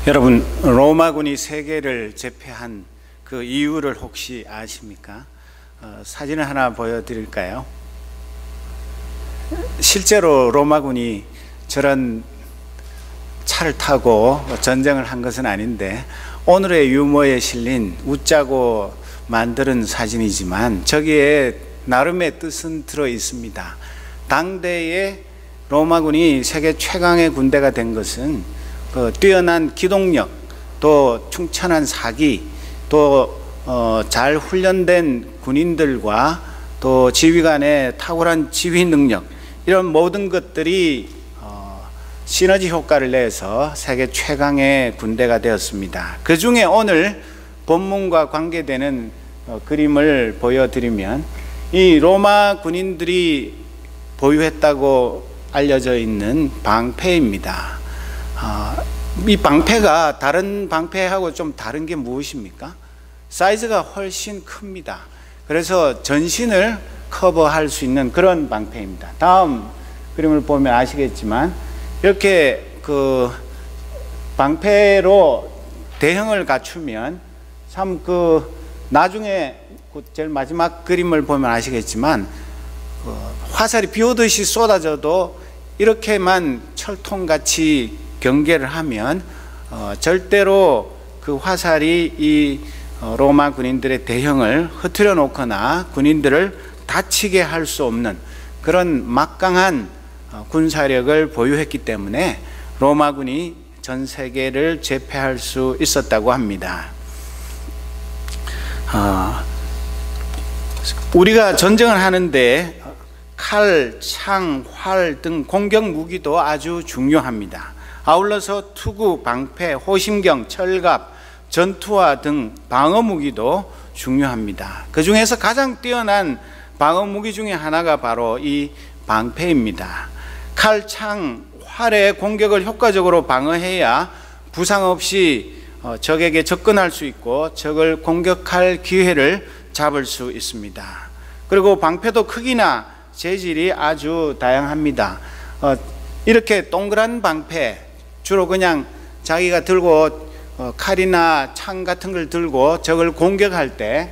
여러분, 로마군이 세계를 제패한 그 이유를 혹시 아십니까? 사진을 하나 보여드릴까요? 실제로 로마군이 저런 차를 타고 전쟁을 한 것은 아닌데, 오늘의 유머에 실린 웃자고 만드는 사진이지만 저기에 나름의 뜻은 들어 있습니다. 당대의 로마군이 세계 최강의 군대가 된 것은 뛰어난 기동력, 또 충천한 사기, 또 잘 훈련된 군인들과 또 지휘관의 탁월한 지휘 능력, 이런 모든 것들이 시너지 효과를 내서 세계 최강의 군대가 되었습니다. 그 중에 오늘 본문과 관계되는 그림을 보여드리면, 이 로마 군인들이 보유했다고 알려져 있는 방패입니다. 이 방패가 다른 방패하고 좀 다른 게 무엇입니까? 사이즈가 훨씬 큽니다. 그래서 전신을 커버할 수 있는 그런 방패입니다. 다음 그림을 보면 아시겠지만, 이렇게 그 방패로 대형을 갖추면 참 나중에 제일 마지막 그림을 보면 아시겠지만, 화살이 비 오듯이 쏟아져도 이렇게만 철통같이 경계를 하면 절대로 그 화살이 이 로마 군인들의 대형을 흐트려 놓거나 군인들을 다치게 할 수 없는 그런 막강한 군사력을 보유했기 때문에 로마군이 전 세계를 제패할 수 있었다고 합니다. 우리가 전쟁을 하는데 칼, 창, 활 등 공격 무기도 아주 중요합니다. 아울러서 투구, 방패, 호심경, 철갑, 전투화 등 방어 무기도 중요합니다. 그 중에서 가장 뛰어난 방어 무기 중에 하나가 바로 이 방패입니다. 칼, 창, 활의 공격을 효과적으로 방어해야 부상 없이 적에게 접근할 수 있고 적을 공격할 기회를 잡을 수 있습니다. 그리고 방패도 크기나 재질이 아주 다양합니다. 이렇게 동그란 방패, 주로 그냥 자기가 들고 칼이나 창 같은 걸 들고 적을 공격할 때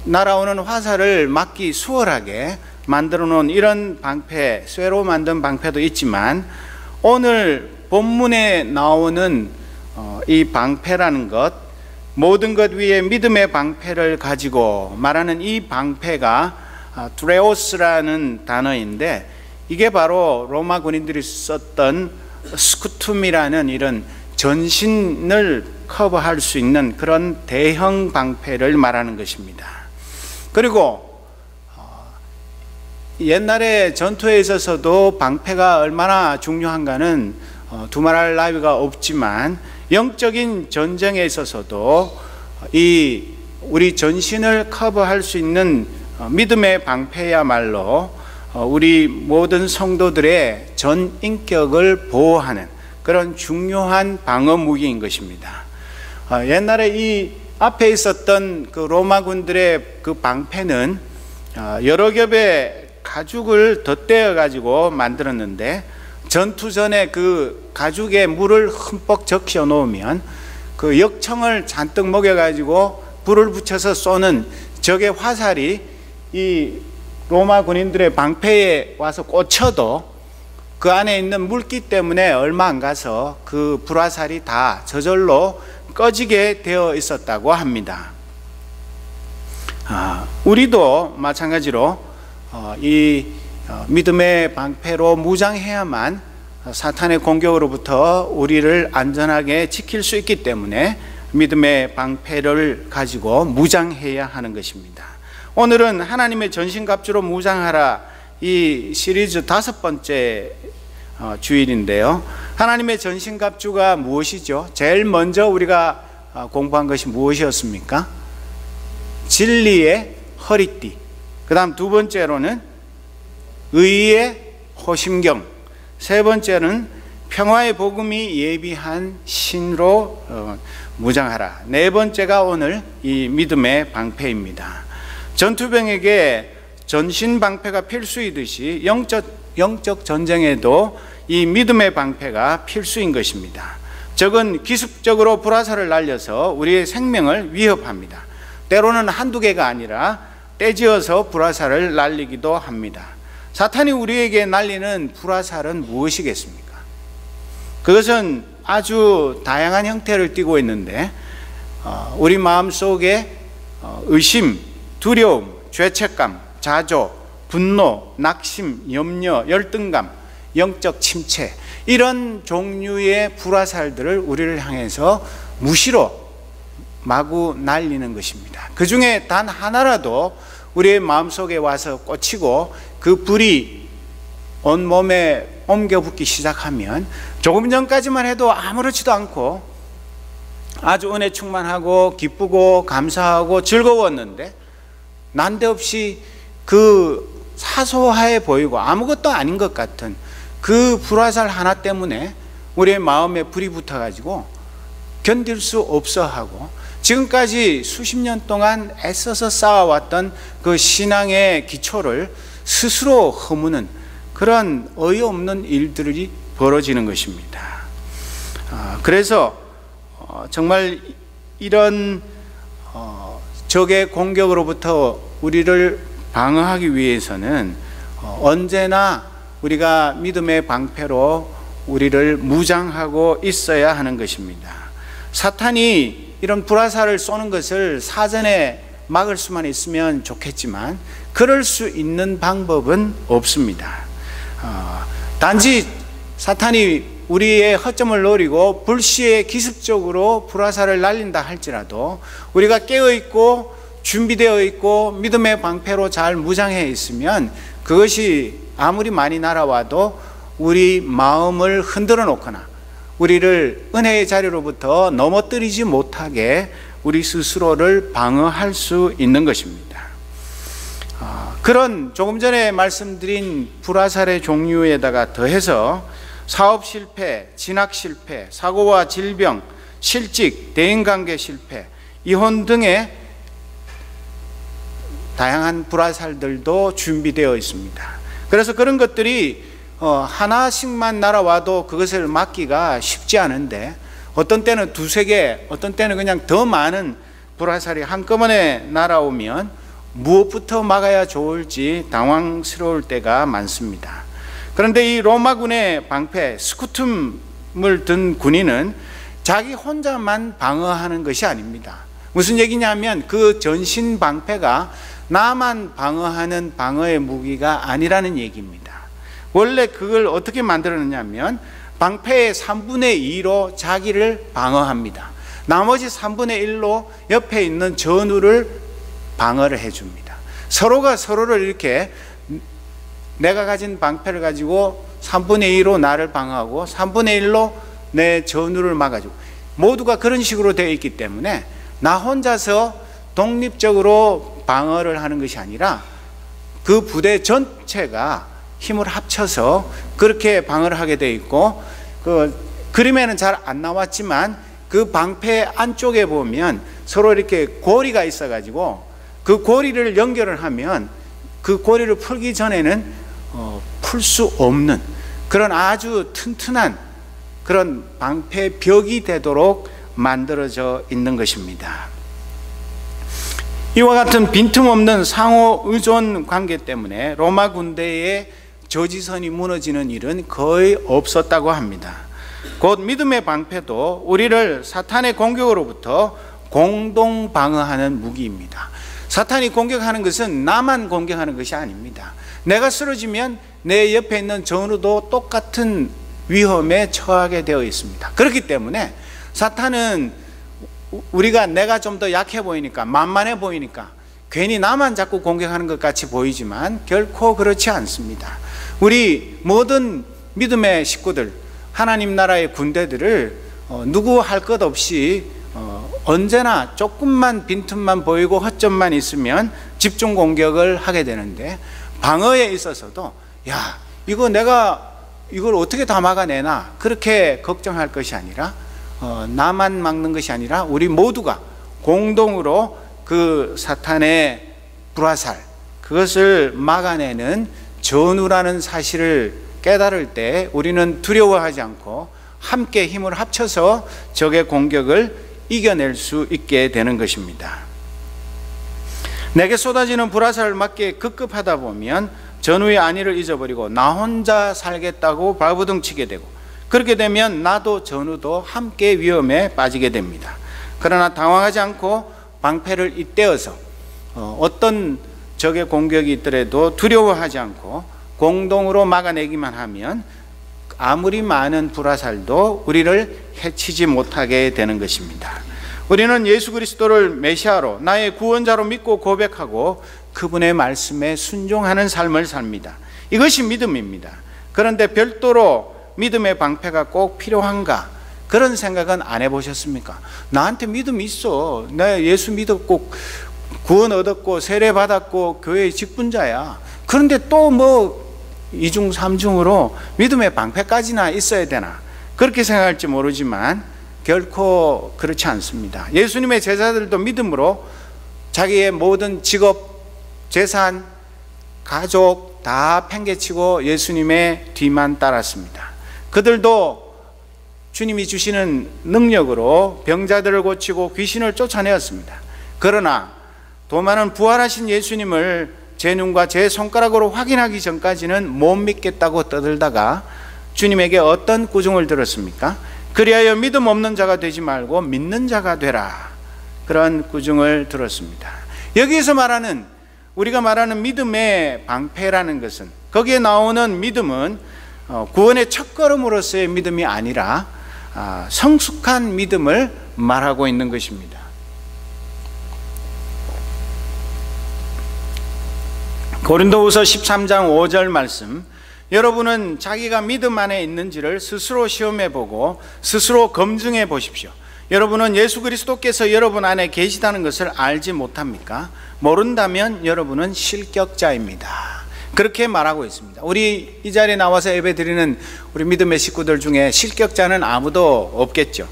날아오는 화살을 막기 수월하게 만들어 놓은 이런 방패, 쇠로 만든 방패도 있지만, 오늘 본문에 나오는 이 방패라는 것, 모든 것 위에 믿음의 방패를 가지고 말하는 이 방패가 드레오스라는 단어인데, 이게 바로 로마 군인들이 썼던 스쿠툼이라는 이런 전신을 커버할 수 있는 그런 대형 방패를 말하는 것입니다. 그리고 옛날에 전투에 있어서도 방패가 얼마나 중요한가는 두말할 나위가 없지만, 영적인 전쟁에 있어서도 이 우리 전신을 커버할 수 있는 믿음의 방패야말로 우리 모든 성도들의 전 인격을 보호하는 그런 중요한 방어 무기인 것입니다. 옛날에 이 앞에 있었던 그 로마군들의 그 방패는 여러 겹의 가죽을 덧대어 가지고 만들었는데, 전투 전에 그 가죽에 물을 흠뻑 적셔 놓으면 그 역청을 잔뜩 먹여 가지고 불을 붙여서 쏘는 적의 화살이 이 로마 군인들의 방패에 와서 꽂혀도 그 안에 있는 물기 때문에 얼마 안 가서 그 불화살이 다 저절로 꺼지게 되어 있었다고 합니다. 우리도 마찬가지로 이 믿음의 방패로 무장해야만 사탄의 공격으로부터 우리를 안전하게 지킬 수 있기 때문에 믿음의 방패를 가지고 무장해야 하는 것입니다. 오늘은 하나님의 전신갑주로 무장하라, 이 시리즈 5번째 주일인데요. 하나님의 전신갑주가 무엇이죠? 제일 먼저 우리가 공부한 것이 무엇이었습니까? 진리의 허리띠. 그 다음 두 번째로는 의의 호심경, 세 번째는 평화의 복음이 예비한 신로 무장하라, 네 번째가 오늘 이 믿음의 방패입니다. 전투병에게 전신 방패가 필수이듯이 영적 전쟁에도 이 믿음의 방패가 필수인 것입니다. 적은 기습적으로 불화살을 날려서 우리의 생명을 위협합니다. 때로는 한두 개가 아니라 떼지어서 불화살을 날리기도 합니다. 사탄이 우리에게 날리는 불화살은 무엇이겠습니까? 그것은 아주 다양한 형태를 띠고 있는데 우리 마음속에 의심, 두려움, 죄책감, 자조, 분노, 낙심, 염려, 열등감, 영적 침체, 이런 종류의 불화살들을 우리를 향해서 무시로 마구 날리는 것입니다. 그 중에 단 하나라도 우리의 마음속에 와서 꽂히고 그 불이 온몸에 옮겨 붙기 시작하면 조금 전까지만 해도 아무렇지도 않고 아주 은혜 충만하고 기쁘고 감사하고 즐거웠는데 난데없이 그 사소해 보이고 아무것도 아닌 것 같은 그 불화살 하나 때문에 우리의 마음에 불이 붙어가지고 견딜 수 없어 하고 지금까지 수십 년 동안 애써서 쌓아왔던 그 신앙의 기초를 스스로 허무는 그런 어이없는 일들이 벌어지는 것입니다. 그래서 정말 이런 적의 공격으로부터 우리를 방어하기 위해서는 언제나 우리가 믿음의 방패로 우리를 무장하고 있어야 하는 것입니다. 사탄이 이런 불화살을 쏘는 것을 사전에 막을 수만 있으면 좋겠지만 그럴 수 있는 방법은 없습니다. 단지 사탄이 우리의 허점을 노리고 불시에 기습적으로 불화살을 날린다 할지라도 우리가 깨어있고 준비되어 있고 믿음의 방패로 잘 무장해 있으면 그것이 아무리 많이 날아와도 우리 마음을 흔들어 놓거나 우리를 은혜의 자리로부터 넘어뜨리지 못하게 우리 스스로를 방어할 수 있는 것입니다. 그런 조금 전에 말씀드린 불화살의 종류에다가 더해서 사업 실패, 진학 실패, 사고와 질병, 실직, 대인관계 실패, 이혼 등의 다양한 불화살들도 준비되어 있습니다. 그래서 그런 것들이 하나씩만 날아와도 그것을 막기가 쉽지 않은데 어떤 때는 두세 개, 어떤 때는 그냥 더 많은 불화살이 한꺼번에 날아오면 무엇부터 막아야 좋을지 당황스러울 때가 많습니다. 그런데 이 로마군의 방패 스쿠툼을 든 군인은 자기 혼자만 방어하는 것이 아닙니다. 무슨 얘기냐면 그 전신 방패가 나만 방어하는 방어의 무기가 아니라는 얘기입니다. 원래 그걸 어떻게 만들었냐면 방패의 3분의 2로 자기를 방어합니다. 나머지 3분의 1로 옆에 있는 전우를 방어를 해줍니다. 서로가 서로를 이렇게 내가 가진 방패를 가지고 3분의 2로 나를 방어하고 3분의 1로 내 전우를 막아주고 모두가 그런 식으로 되어 있기 때문에 나 혼자서 독립적으로 방어를 하는 것이 아니라 그 부대 전체가 힘을 합쳐서 그렇게 방어를 하게 되어 있고 그 그림에는 잘 안 나왔지만 그 방패 안쪽에 보면 서로 이렇게 고리가 있어 가지고 그 고리를 연결을 하면 그 고리를 풀기 전에는 풀 수 없는 그런 아주 튼튼한 그런 방패 벽이 되도록 만들어져 있는 것입니다. 이와 같은 빈틈없는 상호 의존 관계 때문에 로마 군대의 저지선이 무너지는 일은 거의 없었다고 합니다. 곧 믿음의 방패도 우리를 사탄의 공격으로부터 공동 방어하는 무기입니다. 사탄이 공격하는 것은 나만 공격하는 것이 아닙니다. 내가 쓰러지면 내 옆에 있는 전우도 똑같은 위험에 처하게 되어 있습니다. 그렇기 때문에 사탄은 내가 좀 더 약해 보이니까 만만해 보이니까 괜히 나만 자꾸 공격하는 것 같이 보이지만 결코 그렇지 않습니다. 우리 모든 믿음의 식구들, 하나님 나라의 군대들을 누구 할 것 없이 언제나 조금만 빈틈만 보이고 허점만 있으면 집중 공격을 하게 되는데 방어에 있어서도 야 이거 내가 이걸 어떻게 다 막아내나 그렇게 걱정할 것이 아니라 나만 막는 것이 아니라 우리 모두가 공동으로 그 사탄의 불화살 그것을 막아내는 전우라는 사실을 깨달을 때 우리는 두려워하지 않고 함께 힘을 합쳐서 적의 공격을 이겨낼 수 있게 되는 것입니다. 내게 쏟아지는 불화살을 맞기에 급급하다 보면 전우의 안위를 잊어버리고 나 혼자 살겠다고 발부둥치게 되고, 그렇게 되면 나도 전우도 함께 위험에 빠지게 됩니다. 그러나 당황하지 않고 방패를 잇대어서 어떤 적의 공격이 있더라도 두려워하지 않고 공동으로 막아내기만 하면 아무리 많은 불화살도 우리를 해치지 못하게 되는 것입니다. 우리는 예수 그리스도를 메시아로 나의 구원자로 믿고 고백하고 그분의 말씀에 순종하는 삶을 삽니다. 이것이 믿음입니다. 그런데 별도로 믿음의 방패가 꼭 필요한가? 그런 생각은 안 해보셨습니까? 나한테 믿음이 있어. 나 예수 믿었고 구원 얻었고 세례 받았고 교회의 직분자야. 그런데 또 뭐 이중 삼중으로 믿음의 방패까지나 있어야 되나? 그렇게 생각할지 모르지만 결코 그렇지 않습니다. 예수님의 제자들도 믿음으로 자기의 모든 직업, 재산, 가족 다 팽개치고 예수님의 뒤만 따랐습니다. 그들도 주님이 주시는 능력으로 병자들을 고치고 귀신을 쫓아내었습니다. 그러나 도마는 부활하신 예수님을 제 눈과 제 손가락으로 확인하기 전까지는 못 믿겠다고 떠들다가 주님에게 어떤 꾸중을 들었습니까? 그리하여 믿음 없는 자가 되지 말고 믿는 자가 되라. 그런 꾸중을 들었습니다. 여기에서 말하는, 우리가 말하는 믿음의 방패라는 것은, 거기에 나오는 믿음은 구원의 첫걸음으로서의 믿음이 아니라 성숙한 믿음을 말하고 있는 것입니다. 고린도후서 13장 5절 말씀, 여러분은 자기가 믿음 안에 있는지를 스스로 시험해 보고 스스로 검증해 보십시오. 여러분은 예수 그리스도께서 여러분 안에 계시다는 것을 알지 못합니까? 모른다면 여러분은 실격자입니다. 그렇게 말하고 있습니다. 우리 이 자리에 나와서 예배 드리는 우리 믿음의 식구들 중에 실격자는 아무도 없겠죠.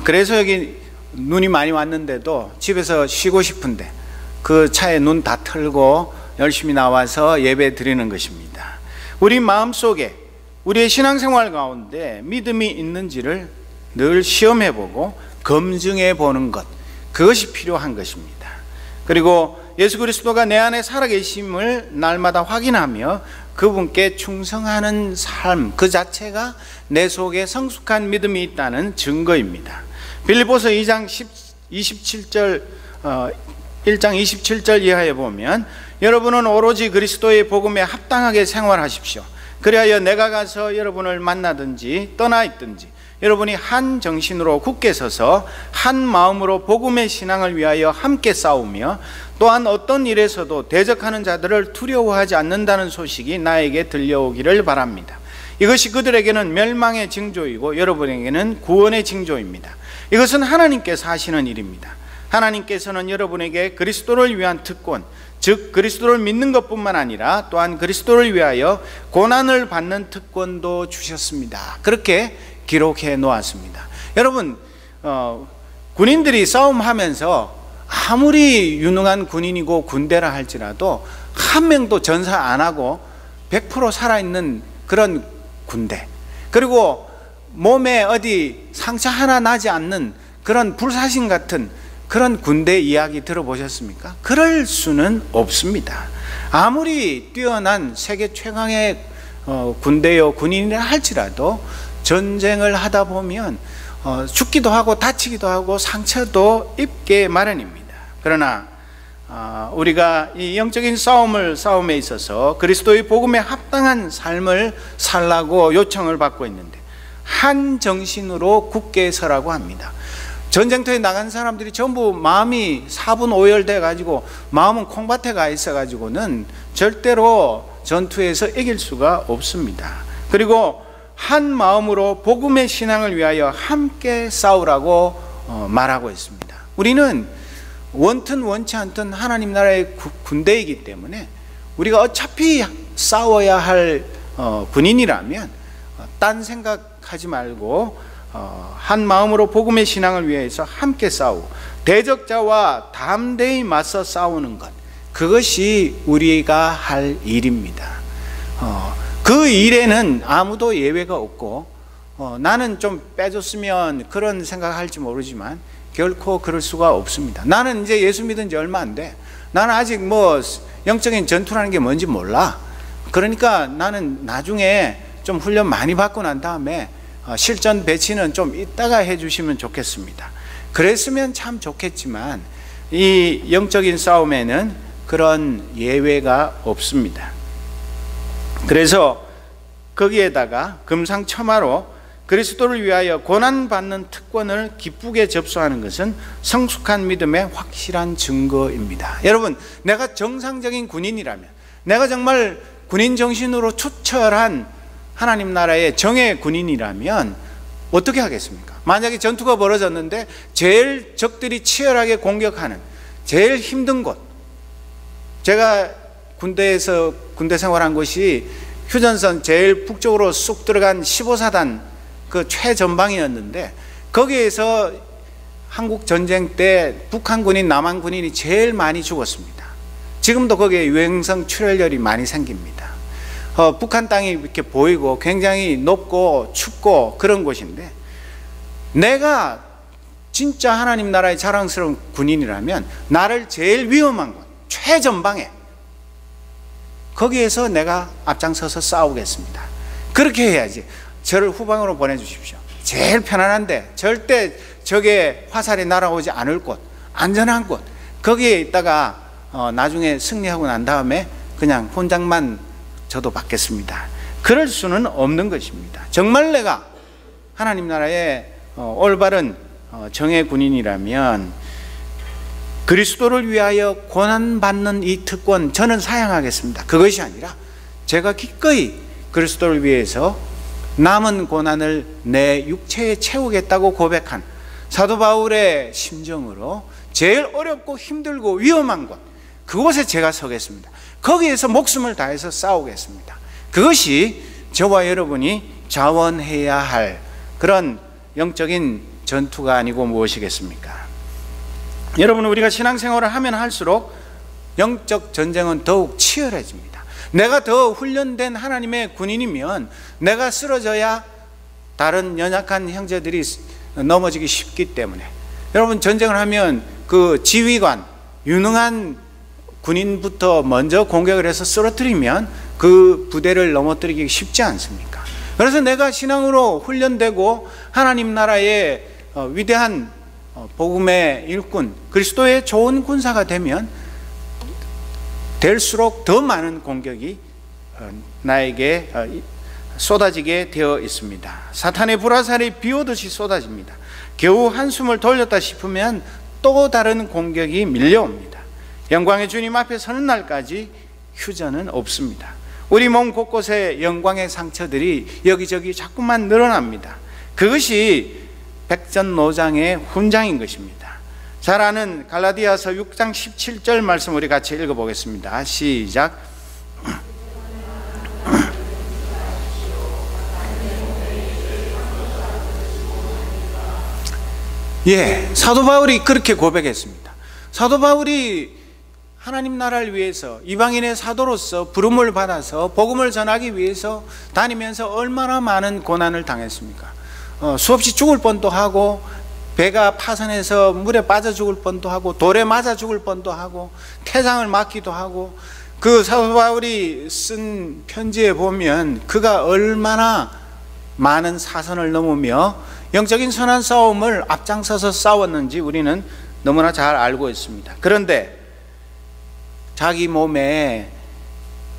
그래서 여기 눈이 많이 왔는데도 집에서 쉬고 싶은데 그 차에 눈 다 털고 열심히 나와서 예배 드리는 것입니다. 우리 마음속에, 우리의 신앙생활 가운데 믿음이 있는지를 늘 시험해보고 검증해보는 것, 그것이 필요한 것입니다. 그리고 예수 그리스도가 내 안에 살아계심을 날마다 확인하며 그분께 충성하는 삶 그 자체가 내 속에 성숙한 믿음이 있다는 증거입니다. 빌립보서 1장 27절 이하에 보면, 여러분은 오로지 그리스도의 복음에 합당하게 생활하십시오. 그리하여 내가 가서 여러분을 만나든지 떠나 있든지 여러분이 한 정신으로 굳게 서서 한 마음으로 복음의 신앙을 위하여 함께 싸우며 또한 어떤 일에서도 대적하는 자들을 두려워하지 않는다는 소식이 나에게 들려오기를 바랍니다. 이것이 그들에게는 멸망의 징조이고 여러분에게는 구원의 징조입니다. 이것은 하나님께서 하시는 일입니다. 하나님께서는 여러분에게 그리스도를 위한 특권, 즉 그리스도를 믿는 것뿐만 아니라 또한 그리스도를 위하여 고난을 받는 특권도 주셨습니다. 그렇게 기록해 놓았습니다. 여러분, 군인들이 싸움하면서 아무리 유능한 군인이고 군대라 할지라도 한 명도 전사 안 하고 100% 살아있는 그런 군대, 그리고 몸에 어디 상처 하나 나지 않는 그런 불사신 같은 그런 군대 이야기 들어보셨습니까? 그럴 수는 없습니다. 아무리 뛰어난 세계 최강의 군대요 군인이라 할지라도 전쟁을 하다 보면 죽기도 하고 다치기도 하고 상처도 입게 마련입니다. 그러나 우리가 이 영적인 싸움에 있어서 그리스도의 복음에 합당한 삶을 살라고 요청을 받고 있는데 한 정신으로 굳게 서라고 합니다. 전쟁터에 나간 사람들이 전부 마음이 사분오열돼 가지고 마음은 콩밭에 가 있어 가지고는 절대로 전투에서 이길 수가 없습니다. 그리고 한 마음으로 복음의 신앙을 위하여 함께 싸우라고 말하고 있습니다. 우리는 원튼 원치 않든 하나님 나라의 군대이기 때문에 우리가 어차피 싸워야 할 군인이라면 딴 생각하지 말고 한 마음으로 복음의 신앙을 위해서 함께 싸우고 대적자와 담대히 맞서 싸우는 것, 그것이 우리가 할 일입니다. 그 일에는 아무도 예외가 없고 나는 좀 빼줬으면 그런 생각할지 모르지만 결코 그럴 수가 없습니다. 나는 이제 예수 믿은 지 얼마 안 돼. 나는 아직 뭐 영적인 전투라는 게 뭔지 몰라. 그러니까 나는 나중에 좀 훈련 많이 받고 난 다음에 실전 배치는 좀 이따가 해주시면 좋겠습니다. 그랬으면 참 좋겠지만 이 영적인 싸움에는 그런 예외가 없습니다. 그래서 거기에다가 금상첨화로 그리스도를 위하여 고난받는 특권을 기쁘게 접수하는 것은 성숙한 믿음의 확실한 증거입니다. 여러분, 내가 정상적인 군인이라면, 내가 정말 군인 정신으로 투철한 하나님 나라의 정예 군인이라면 어떻게 하겠습니까? 만약에 전투가 벌어졌는데 제일 적들이 치열하게 공격하는 제일 힘든 곳, 제가 군대에서 군대 생활한 곳이 휴전선 제일 북쪽으로 쑥 들어간 15사단 그 최전방이었는데, 거기에서 한국 전쟁 때 북한 군인, 남한 군인이 제일 많이 죽었습니다. 지금도 거기에 유행성 출혈열이 많이 생깁니다. 북한 땅이 이렇게 보이고 굉장히 높고 춥고 그런 곳인데, 내가 진짜 하나님 나라의 자랑스러운 군인이라면 나를 제일 위험한 곳, 최전방에, 거기에서 내가 앞장서서 싸우겠습니다. 그렇게 해야지. 저를 후방으로 보내주십시오. 제일 편안한데 절대 적의 화살이 날아오지 않을 곳, 안전한 곳, 거기에 있다가 나중에 승리하고 난 다음에 그냥 훈장만 저도 받겠습니다. 그럴 수는 없는 것입니다. 정말 내가 하나님 나라의 올바른 정예 군인이라면 그리스도를 위하여 고난받는 이 특권 저는 사양하겠습니다. 그것이 아니라 제가 기꺼이 그리스도를 위해서 남은 고난을 내 육체에 채우겠다고 고백한 사도 바울의 심정으로 제일 어렵고 힘들고 위험한 곳, 그곳에 제가 서겠습니다. 거기에서 목숨을 다해서 싸우겠습니다. 그것이 저와 여러분이 자원해야 할 그런 영적인 전투가 아니고 무엇이겠습니까? 여러분, 우리가 신앙생활을 하면 할수록 영적 전쟁은 더욱 치열해집니다. 내가 더 훈련된 하나님의 군인이면 내가 쓰러져야 다른 연약한 형제들이 넘어지기 쉽기 때문에, 여러분, 전쟁을 하면 그 지휘관, 유능한 군인부터 먼저 공격을 해서 쓰러뜨리면 그 부대를 넘어뜨리기 쉽지 않습니까? 그래서 내가 신앙으로 훈련되고 하나님 나라의 위대한 복음의 일꾼, 그리스도의 좋은 군사가 되면 될수록 더 많은 공격이 나에게 쏟아지게 되어 있습니다. 사탄의 불화살이 비 오듯이 쏟아집니다. 겨우 한숨을 돌렸다 싶으면 또 다른 공격이 밀려옵니다. 영광의 주님 앞에 서는 날까지 휴전은 없습니다. 우리 몸 곳곳에 영광의 상처들이 여기저기 자꾸만 늘어납니다. 그것이 백전노장의 훈장인 것입니다. 잘 아는 갈라디아서 6장 17절 말씀 우리 같이 읽어보겠습니다. 시작. 사도 바울이 그렇게 고백했습니다. 사도 바울이 하나님 나라를 위해서 이방인의 사도로서 부름을 받아서 복음을 전하기 위해서 다니면서 얼마나 많은 고난을 당했습니까? 수없이 죽을 뻔도 하고, 배가 파선해서 물에 빠져 죽을 뻔도 하고, 돌에 맞아 죽을 뻔도 하고, 태장을 맞기도 하고, 그 사도 바울이 쓴 편지에 보면 그가 얼마나 많은 사선을 넘으며 영적인 선한 싸움을 앞장서서 싸웠는지 우리는 너무나 잘 알고 있습니다. 그런데 자기 몸에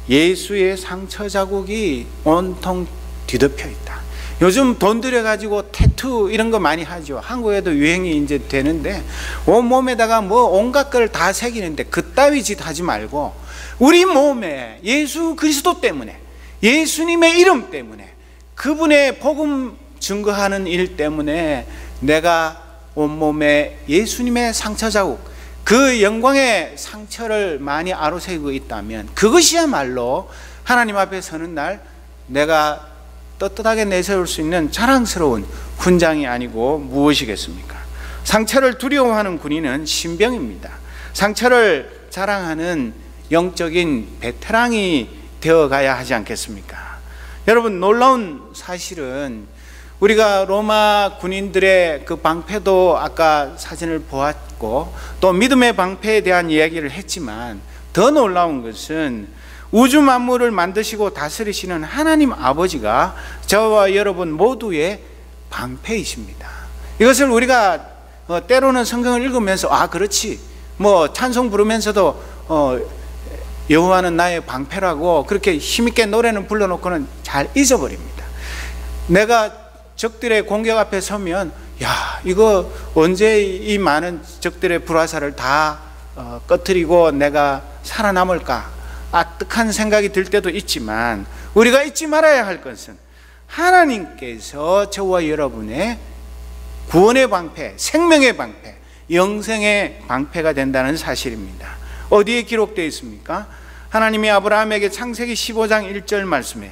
예수의 상처 자국이 온통 뒤덮여 있다. 요즘 돈 들여가지고 태투 이런 거 많이 하죠. 한국에도 유행이 이제 되는데 온몸에다가 뭐 온갖 걸 다 새기는데 그따위 짓 하지 말고 우리 몸에 예수 그리스도 때문에, 예수님의 이름 때문에, 그분의 복음 증거하는 일 때문에 내가 온몸에 예수님의 상처 자국, 그 영광의 상처를 많이 아로새기고 있다면 그것이야말로 하나님 앞에 서는 날 내가 떳떳하게 내세울 수 있는 자랑스러운 훈장이 아니고 무엇이겠습니까? 상처를 두려워하는 군인은 신병입니다. 상처를 자랑하는 영적인 베테랑이 되어가야 하지 않겠습니까? 여러분, 놀라운 사실은 우리가 로마 군인들의 그 방패도 아까 사진을 보았고 또 믿음의 방패에 대한 이야기를 했지만, 더 놀라운 것은 우주 만물을 만드시고 다스리시는 하나님 아버지가 저와 여러분 모두의 방패이십니다. 이것을 우리가 때로는 성경을 읽으면서 그렇지, 뭐 찬송 부르면서도 여호와는 나의 방패라고 그렇게 힘있게 노래는 불러놓고는 잘 잊어버립니다. 내가 적들의 공격 앞에 서면 이거 언제 이 많은 적들의 불화살을 다 꺼뜨리고 내가 살아남을까, 아득한 생각이 들 때도 있지만, 우리가 잊지 말아야 할 것은 하나님께서 저와 여러분의 구원의 방패, 생명의 방패, 영생의 방패가 된다는 사실입니다. 어디에 기록되어 있습니까? 하나님이 아브라함에게 창세기 15장 1절 말씀에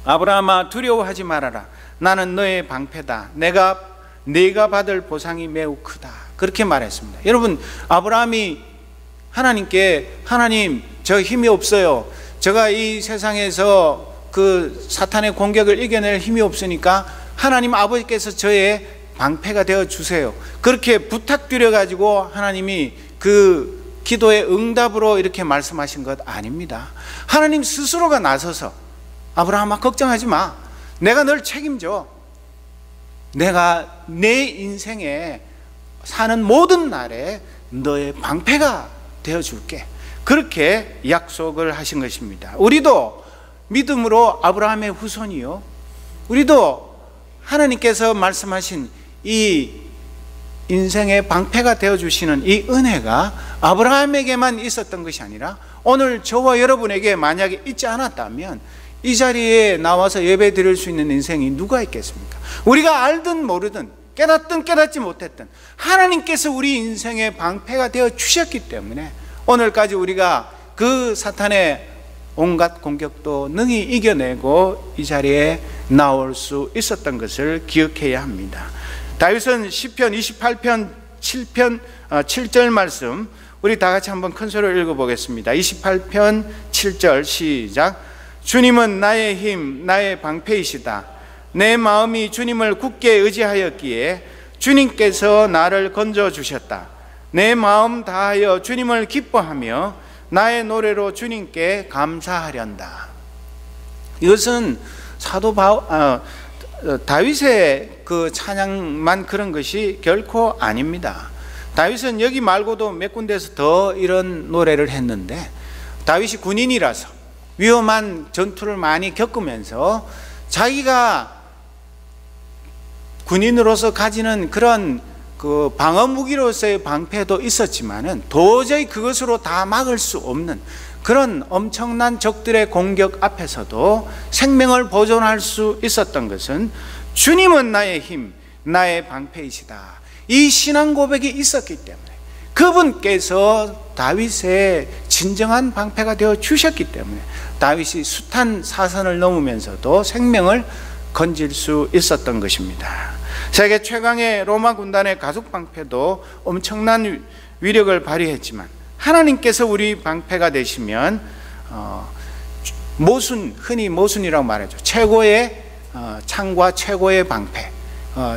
아브라함아 두려워하지 말아라, 나는 너의 방패다, 네가 받을 보상이 매우 크다, 그렇게 말했습니다. 여러분, 아브라함이 하나님께 하나님 저 힘이 없어요, 제가 이 세상에서 그 사탄의 공격을 이겨낼 힘이 없으니까 하나님 아버지께서 저의 방패가 되어 주세요, 그렇게 부탁드려 가지고 하나님이 그 기도의 응답으로 이렇게 말씀하신 것 아닙니다. 하나님 스스로가 나서서 아브라함아 걱정하지 마, 내가 널 책임져, 내가 내 인생에 사는 모든 날에 너의 방패가 되어줄게, 그렇게 약속을 하신 것입니다. 우리도 믿음으로 아브라함의 후손이요, 우리도 하나님께서 말씀하신 이 인생의 방패가 되어주시는 이 은혜가 아브라함에게만 있었던 것이 아니라 오늘 저와 여러분에게 만약에 있지 않았다면 이 자리에 나와서 예배 드릴 수 있는 인생이 누가 있겠습니까? 우리가 알든 모르든 깨닫든 깨닫지 못했든 하나님께서 우리 인생의 방패가 되어 주셨기 때문에 오늘까지 우리가 그 사탄의 온갖 공격도 능히 이겨내고 이 자리에 나올 수 있었던 것을 기억해야 합니다. 다윗은 시편 28편 7절 말씀, 우리 다 같이 한번 큰 소리로 읽어보겠습니다. 28편 7절 시작. 주님은 나의 힘, 나의 방패이시다. 내 마음이 주님을 굳게 의지하였기에 주님께서 나를 건져주셨다. 내 마음 다하여 주님을 기뻐하며 나의 노래로 주님께 감사하련다. 이것은 사도 다윗의 그 찬양만 그런 것이 결코 아닙니다. 다윗은 여기 말고도 몇 군데에서 더 이런 노래를 했는데, 다윗이 군인이라서 위험한 전투를 많이 겪으면서 자기가 군인으로서 가지는 그런 그 방어 무기로서의 방패도 있었지만은 도저히 그것으로 다 막을 수 없는 그런 엄청난 적들의 공격 앞에서도 생명을 보존할 수 있었던 것은 주님은 나의 힘, 나의 방패이시다, 이 신앙 고백이 있었기 때문에, 그분께서 다윗의 진정한 방패가 되어 주셨기 때문에 다윗이 숱한 사선을 넘으면서도 생명을 건질 수 있었던 것입니다. 세계 최강의 로마 군단의 가죽 방패도 엄청난 위력을 발휘했지만 하나님께서 우리 방패가 되시면 모순, 흔히 모순이라고 말하죠. 최고의 창과 최고의 방패,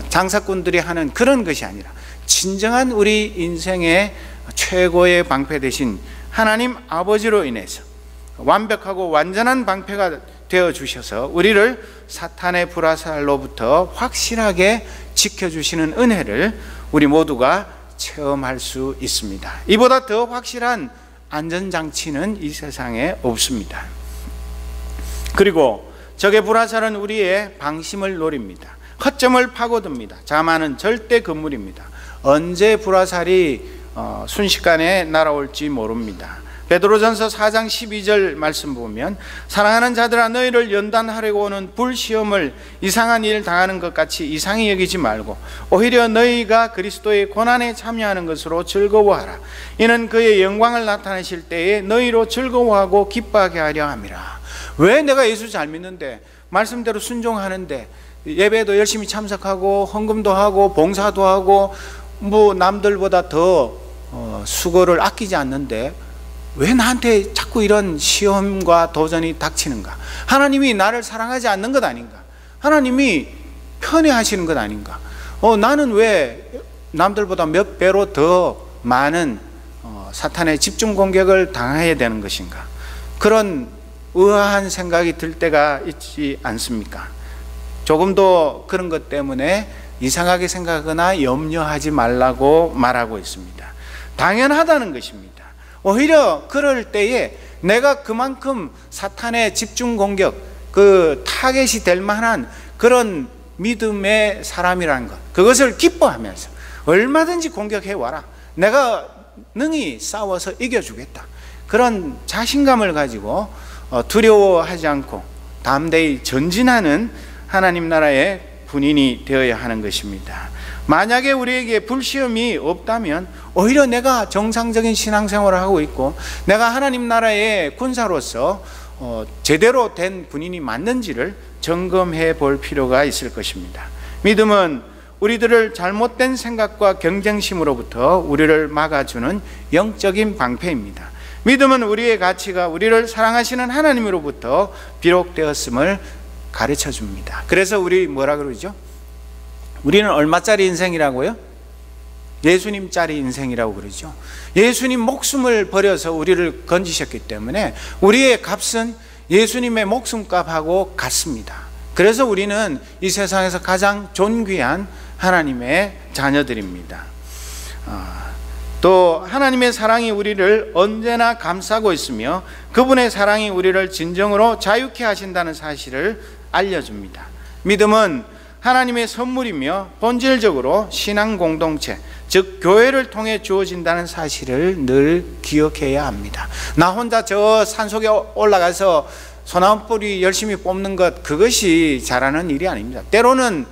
장사꾼들이 하는 그런 것이 아니라 진정한 우리 인생의 최고의 방패 되신 하나님 아버지로 인해서 완벽하고 완전한 방패가 되어 주셔서 우리를 사탄의 불화살로부터 확실하게 지켜주시는 은혜를 우리 모두가 체험할 수 있습니다. 이보다 더 확실한 안전장치는 이 세상에 없습니다. 그리고 적의 불화살은 우리의 방심을 노립니다. 허점을 파고듭니다. 자만은 절대 금물입니다. 언제 불화살이 순식간에 날아올지 모릅니다. 베드로전서 4장 12절 말씀 보면, 사랑하는 자들아 너희를 연단하려고 오는 불시험을 이상한 일 당하는 것 같이 이상히 여기지 말고 오히려 너희가 그리스도의 고난에 참여하는 것으로 즐거워하라. 이는 그의 영광을 나타내실 때에 너희로 즐거워하고 기뻐하게 하려 함이라. 왜 내가 예수 잘 믿는데, 말씀대로 순종하는데, 예배도 열심히 참석하고 헌금도 하고 봉사도 하고 뭐 남들보다 더 수고를 아끼지 않는데 왜 나한테 자꾸 이런 시험과 도전이 닥치는가? 하나님이 나를 사랑하지 않는 것 아닌가? 하나님이 편애하시는 것 아닌가? 나는 왜 남들보다 몇 배로 더 많은 사탄의 집중 공격을 당해야 되는 것인가? 그런 의아한 생각이 들 때가 있지 않습니까? 조금도 그런 것 때문에 이상하게 생각하거나 염려하지 말라고 말하고 있습니다. 당연하다는 것입니다. 오히려 그럴 때에 내가 그만큼 사탄의 집중 공격, 그 타겟이 될 만한 그런 믿음의 사람이라는 것, 그것을 기뻐하면서 얼마든지 공격해 와라, 내가 능히 싸워서 이겨주겠다, 그런 자신감을 가지고 두려워하지 않고 담대히 전진하는 하나님 나라의 군인이 되어야 하는 것입니다. 만약에 우리에게 불시험이 없다면 오히려 내가 정상적인 신앙생활을 하고 있고 내가 하나님 나라의 군사로서 제대로 된 군인이 맞는지를 점검해 볼 필요가 있을 것입니다. 믿음은 우리들을 잘못된 생각과 경쟁심으로부터 우리를 막아주는 영적인 방패입니다. 믿음은 우리의 가치가 우리를 사랑하시는 하나님으로부터 비록되었음을 가르쳐 줍니다. 그래서 우리 뭐라 그러죠? 우리는 얼마짜리 인생이라고요? 예수님짜리 인생이라고 그러죠. 예수님 목숨을 버려서 우리를 건지셨기 때문에 우리의 값은 예수님의 목숨값하고 같습니다. 그래서 우리는 이 세상에서 가장 존귀한 하나님의 자녀들입니다. 또 하나님의 사랑이 우리를 언제나 감싸고 있으며 그분의 사랑이 우리를 진정으로 자유케 하신다는 사실을 알려줍니다. 믿음은 하나님의 선물이며 본질적으로 신앙 공동체, 즉 교회를 통해 주어진다는 사실을 늘 기억해야 합니다. 나 혼자 저 산속에 올라가서 소나무 뿌리 열심히 뽑는 것, 그것이 잘하는 일이 아닙니다. 때로는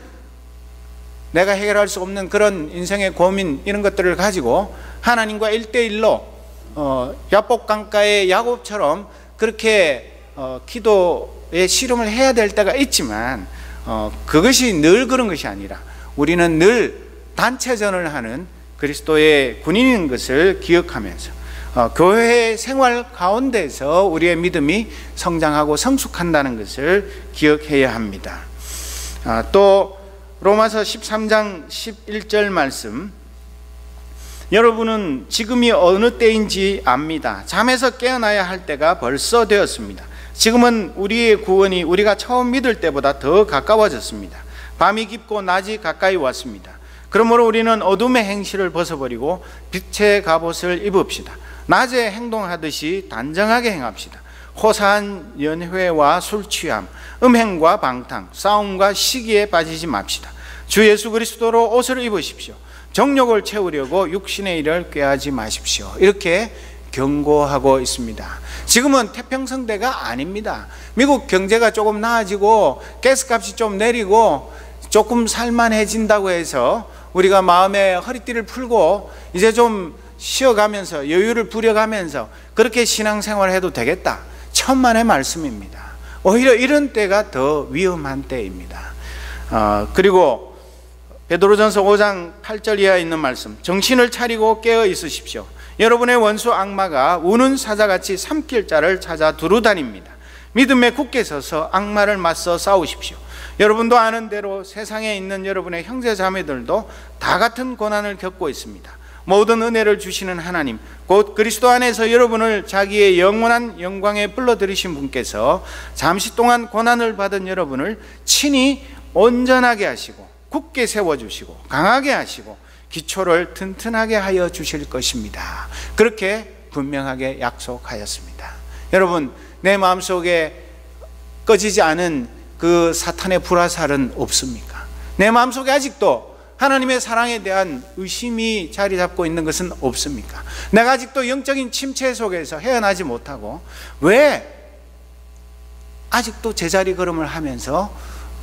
내가 해결할 수 없는 그런 인생의 고민, 이런 것들을 가지고 하나님과 1대1로 야복강가의 야곱처럼 그렇게 기도의 씨름을 해야 될 때가 있지만 그것이 늘 그런 것이 아니라 우리는 늘 단체전을 하는 그리스도의 군인인 것을 기억하면서 교회 생활 가운데서 우리의 믿음이 성장하고 성숙한다는 것을 기억해야 합니다. 또 로마서 13장 11절 말씀, 여러분은 지금이 어느 때인지 압니다. 잠에서 깨어나야 할 때가 벌써 되었습니다. 지금은 우리의 구원이 우리가 처음 믿을 때보다 더 가까워졌습니다. 밤이 깊고 낮이 가까이 왔습니다. 그러므로 우리는 어둠의 행실을 벗어버리고 빛의 갑옷을 입읍시다. 낮에 행동하듯이 단정하게 행합시다. 호사한 연회와 술취함, 음행과 방탕, 싸움과 시기에 빠지지 맙시다. 주 예수 그리스도로 옷을 입으십시오. 정욕을 채우려고 육신의 일을 꾀하지 마십시오. 이렇게 경고하고 있습니다. 지금은 태평성대가 아닙니다. 미국 경제가 조금 나아지고 가스값이 좀 내리고 조금 살만해진다고 해서 우리가 마음에 허리띠를 풀고 이제 좀 쉬어가면서 여유를 부려가면서 그렇게 신앙생활을 해도 되겠다, 천만의 말씀입니다. 오히려 이런 때가 더 위험한 때입니다. 그리고 베드로전서 5장 8절 이하에 있는 말씀, 정신을 차리고 깨어 있으십시오. 여러분의 원수 악마가 우는 사자같이 삼킬 자를 찾아 두루다닙니다. 믿음에 굳게 서서 악마를 맞서 싸우십시오. 여러분도 아는 대로 세상에 있는 여러분의 형제 자매들도 다 같은 고난을 겪고 있습니다. 모든 은혜를 주시는 하나님, 곧 그리스도 안에서 여러분을 자기의 영원한 영광에 불러들이신 분께서 잠시 동안 고난을 받은 여러분을 친히 온전하게 하시고 굳게 세워주시고 강하게 하시고 기초를 튼튼하게 하여 주실 것입니다. 그렇게 분명하게 약속하였습니다. 여러분, 내 마음속에 꺼지지 않은 그 사탄의 불화살은 없습니까? 내 마음속에 아직도 하나님의 사랑에 대한 의심이 자리 잡고 있는 것은 없습니까? 내가 아직도 영적인 침체 속에서 헤어나지 못하고 왜 아직도 제자리 걸음을 하면서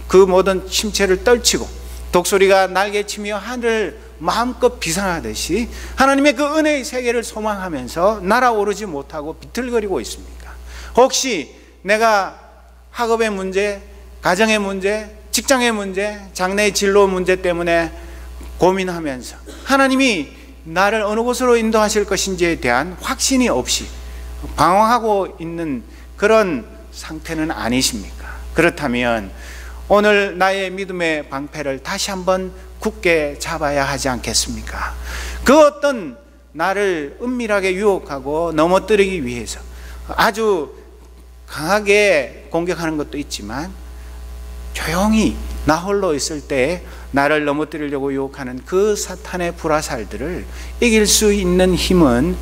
그 모든 침체를 떨치고 독수리가 날개치며 하늘을 마음껏 비상하듯이 하나님의 그 은혜의 세계를 소망하면서 날아오르지 못하고 비틀거리고 있습니까? 혹시 내가 학업의 문제, 가정의 문제, 직장의 문제, 장래의 진로 문제 때문에 고민하면서 하나님이 나를 어느 곳으로 인도하실 것인지에 대한 확신이 없이 방황하고 있는 그런 상태는 아니십니까? 그렇다면 오늘 나의 믿음의 방패를 다시 한번 굳게 잡아야 하지 않겠습니까? 그 어떤 나를 은밀하게 유혹하고 넘어뜨리기 위해서 아주 강하게 공격하는 것도 있지만, 조용히 나 홀로 있을 때 나를 넘어뜨리려고 유혹하는 그 사탄의 불화살들을 이길 수 있는 힘은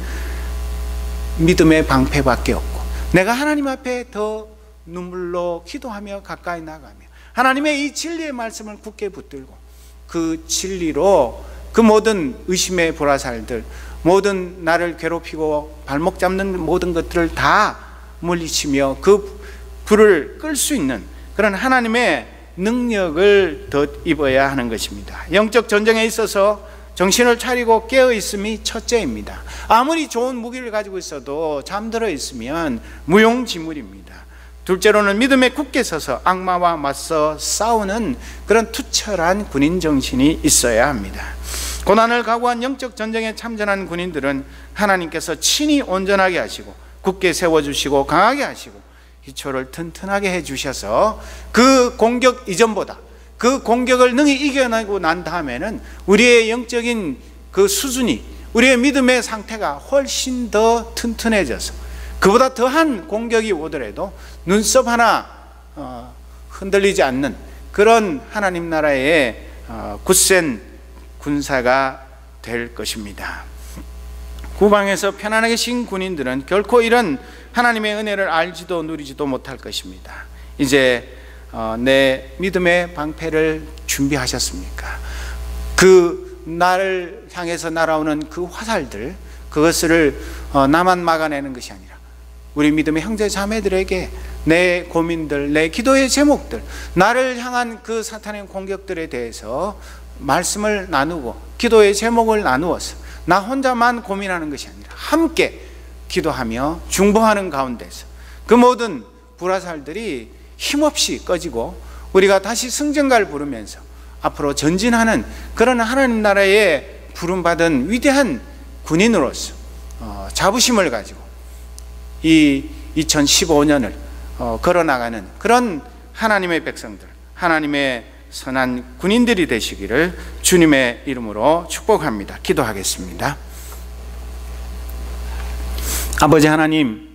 믿음의 방패밖에 없고, 내가 하나님 앞에 더 눈물로 기도하며 가까이 나가며 하나님의 이 진리의 말씀을 굳게 붙들고 그 진리로 그 모든 의심의 불화살들, 모든 나를 괴롭히고 발목 잡는 모든 것들을 다 물리치며 그 불을 끌 수 있는 그런 하나님의 능력을 덧입어야 하는 것입니다. 영적 전쟁에 있어서 정신을 차리고 깨어 있음이 첫째입니다. 아무리 좋은 무기를 가지고 있어도 잠들어 있으면 무용지물입니다. 둘째로는 믿음에 굳게 서서 악마와 맞서 싸우는 그런 투철한 군인 정신이 있어야 합니다. 고난을 각오한 영적 전쟁에 참전한 군인들은 하나님께서 친히 온전하게 하시고 굳게 세워주시고 강하게 하시고 기초를 튼튼하게 해주셔서 그 공격 이전보다 그 공격을 능히 이겨내고 난 다음에는 우리의 영적인 그 수준이, 우리의 믿음의 상태가 훨씬 더 튼튼해져서 그보다 더한 공격이 오더라도 눈썹 하나 흔들리지 않는 그런 하나님 나라의 굳센 군사가 될 것입니다. 구방에서 편안하게 쉰 군인들은 결코 이런 하나님의 은혜를 알지도 누리지도 못할 것입니다. 이제 내 믿음의 방패를 준비하셨습니까? 그 나를 향해서 날아오는 그 화살들, 그것을 나만 막아내는 것이 아니라 우리 믿음의 형제 자매들에게 내 고민들, 내 기도의 제목들, 나를 향한 그 사탄의 공격들에 대해서 말씀을 나누고 기도의 제목을 나누어서 나 혼자만 고민하는 것이 아니라 함께 기도하며 중보하는 가운데서 그 모든 불화살들이 힘없이 꺼지고 우리가 다시 승전가를 부르면서 앞으로 전진하는 그런 하나님 나라의 부름받은 위대한 군인으로서 자부심을 가지고 이 2015년을 걸어나가는 그런 하나님의 백성들, 하나님의 선한 군인들이 되시기를 주님의 이름으로 축복합니다. 기도하겠습니다. 아버지 하나님,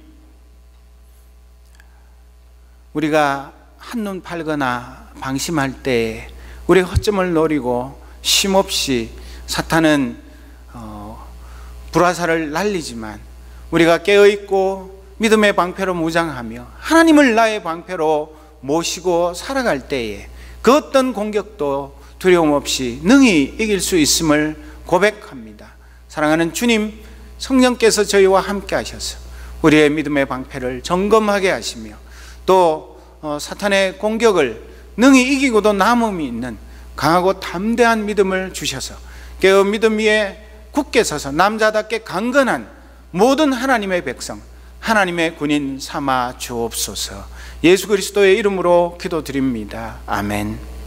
우리가 한눈 팔거나 방심할 때 우리 허점을 노리고 쉼없이 사탄은 불화살을 날리지만 우리가 깨어있고 믿음의 방패로 무장하며 하나님을 나의 방패로 모시고 살아갈 때에 그 어떤 공격도 두려움 없이 능히 이길 수 있음을 고백합니다. 사랑하는 주님, 성령께서 저희와 함께 하셔서 우리의 믿음의 방패를 점검하게 하시며 또 사탄의 공격을 능히 이기고도 남음이 있는 강하고 담대한 믿음을 주셔서 깨어 믿음 위에 굳게 서서 남자답게 강건한 모든 하나님의 백성, 하나님의 군인 삼아 주옵소서. 예수 그리스도의 이름으로 기도드립니다. 아멘.